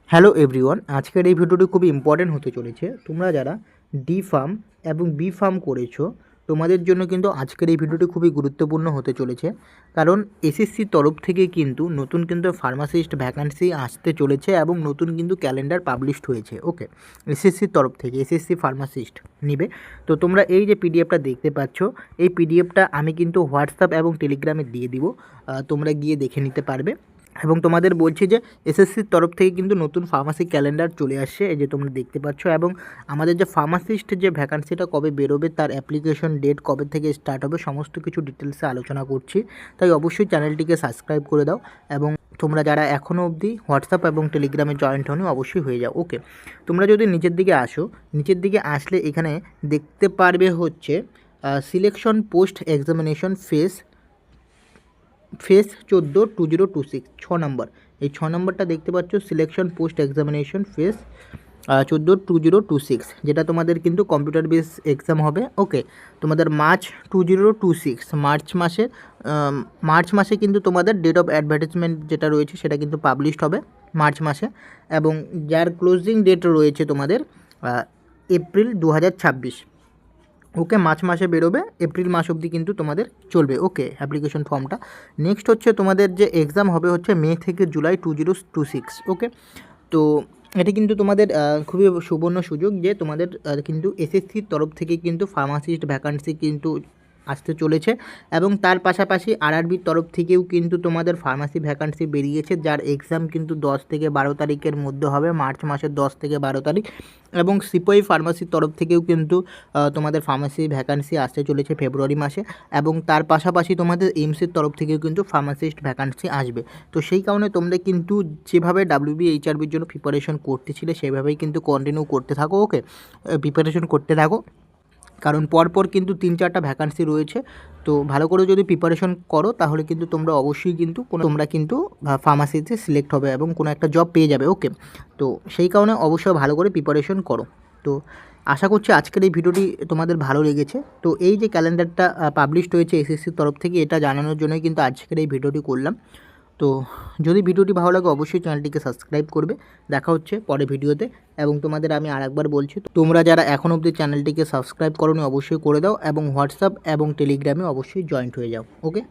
Hello everyone, আজকের এই ভিডিওটি খুবই ইম্পর্টেন্ট হতে চলেছে। তোমরা যারা ডি ফার্ম এবং বি ফার্ম করেছো তোমাদের জন্য কিন্তু আজকের এই ভিডিওটি খুবই গুরুত্বপূর্ণ হতে চলেছে, কারণ এসএসসির তরফ থেকে কিন্তু নতুন ফার্মাসিস্ট ভ্যাকান্সি আসতে চলেছে এবং নতুন ক্যালেন্ডার পাবলিশড হয়েছে। ওকে, এসএসসির তরফ থেকে এসএসসি ফার্মাসিস্ট নিবে। তো তোমরা এই যে পিডিএফটা দেখতে পাচ্ছ, এই পিডিএফটা আমি কিন্তু হোয়াটসঅ্যাপ এবং টেলিগ্রামে দিয়ে দিব, তোমরা গিয়ে দেখে নিতে পারবে। এবং তোমাদের বলছি যে এসএসসির তরফ থেকে কিন্তু নতুন ফার্মাসি ক্যালেন্ডার চলে আসছে, এই যে তোমরা দেখতে পাচ্ছ। এবং আমাদের যে ফার্মাসিস্ট যে ভ্যাকান্সিটা কবে বেরোবে, তার অ্যাপ্লিকেশন ডেট কবে থেকে স্টার্ট হবে, সমস্ত কিছু ডিটেলসে আলোচনা করছি। তাই অবশ্যই চ্যানেলটিকে সাবস্ক্রাইব করে দাও এবং তোমরা যারা এখনও অবধি হোয়াটসঅ্যাপ এবং টেলিগ্রামে জয়েন্ট হওনি অবশ্যই হয়ে যাও। ওকে, তোমরা যদি নিচের দিকে আসো, নিচের দিকে আসলে এখানে দেখতে পারবে হচ্ছে সিলেকশন পোস্ট এক্সামিনেশন ফেস 14/2026 নম্বর, এই নম্বরটা দেখতে পাচ্ছ, সিলেকশন পোস্ট এক্সামিনেশন ফেস 14/2026, যেটা তোমাদের কিন্তু কম্পিউটার বেস এক্সাম হবে। ওকে, তোমাদের মার্চ 2026 মার্চ মাসে কিন্তু তোমাদের ডেট অফ অ্যাডভার্টাইজমেন্ট যেটা রয়েছে সেটা কিন্তু পাবলিশড হবে মার্চ মাসে, এবং যার ক্লোজিং ডেট রয়েছে তোমাদের এপ্রিল 2026। ওকে, মার্চ মাসে বেরোবে, এপ্রিল মাস অবধি কিন্তু তোমাদের চলবে। ওকে, অ্যাপ্লিকেশন ফর্মটা নেক্সট হচ্ছে তোমাদের যে এক্সাম হবে হচ্ছে মে থেকে জুলাই 2026। ওকে, তো এটি কিন্তু তোমাদের খুবই সুবর্ণ সুযোগ যে তোমাদের কিন্তু এসএসসির তরফ থেকে কিন্তু ফার্মাসিস্ট ভ্যাকান্সি কিন্তু আসতে চলেছে, এবং তার পাশাপাশি আরআরবির তরফ থেকেও কিন্তু তোমাদের ফার্মাসি ভ্যাকান্সি বেরিয়েছে, যার এক্সাম কিন্তু 10 থেকে 12 তারিখের মধ্যে হবে, মার্চ মাসের 10 থেকে 12 তারিখ। এবং সিপাহি ফার্মাসির তরফ থেকেও কিন্তু তোমাদের ফার্মাসি ভ্যাকান্সি আসতে চলেছে ফেব্রুয়ারি মাসে, এবং তার পাশাপাশি তোমাদের এইমসের তরফ থেকেও কিন্তু ফার্মাসিস্ট ভ্যাকান্সি আসবে। তো সেই কারণে তোমরা কিন্তু যেভাবে ডাব্লিউবি এইচআরবির জন্য প্রিপারেশন করতেছিলে সেভাবেই কিন্তু কন্টিনিউ করতে থাকো। ওকে, প্রিপারেশন করতে থাকো, কারণ পরপর কিন্তু 3-4টা ভ্যাকান্সি রয়েছে। তো ভালো করে যদি প্রিপারেশন করো তাহলে কিন্তু তোমরা অবশ্যই কিন্তু তোমরা কিন্তু ফার্মাসিতে সিলেক্ট হবে এবং কোনো একটা জব পেয়ে যাবে। ওকে, তো সেই কারণে অবশ্যই ভালো করে প্রিপারেশন করো। তো আশা করছি আজকের এই ভিডিওটি তোমাদের ভালো লেগেছে। তো এই যে ক্যালেন্ডারটা পাবলিশড হয়েছে এসএসসির তরফ থেকে, এটা জানানোর জন্যই কিন্তু আজকের এই ভিডিওটি করলাম। তো যদি ভিডিওটি ভালো লাগে অবশ্যই চ্যানেলটিকে সাবস্ক্রাইব করবে। দেখা হচ্ছে পরে ভিডিওতে। এবং তোমাদের আমি আরেকবার বলছি, তোমরা যারা এখন অবধি চ্যানেলটিকে সাবস্ক্রাইব করোনি অবশ্যই করে দাও, এবং হোয়াটসঅ্যাপ এবং টেলিগ্রামে অবশ্যই জয়েন্ট হয়ে যাও। ওকে।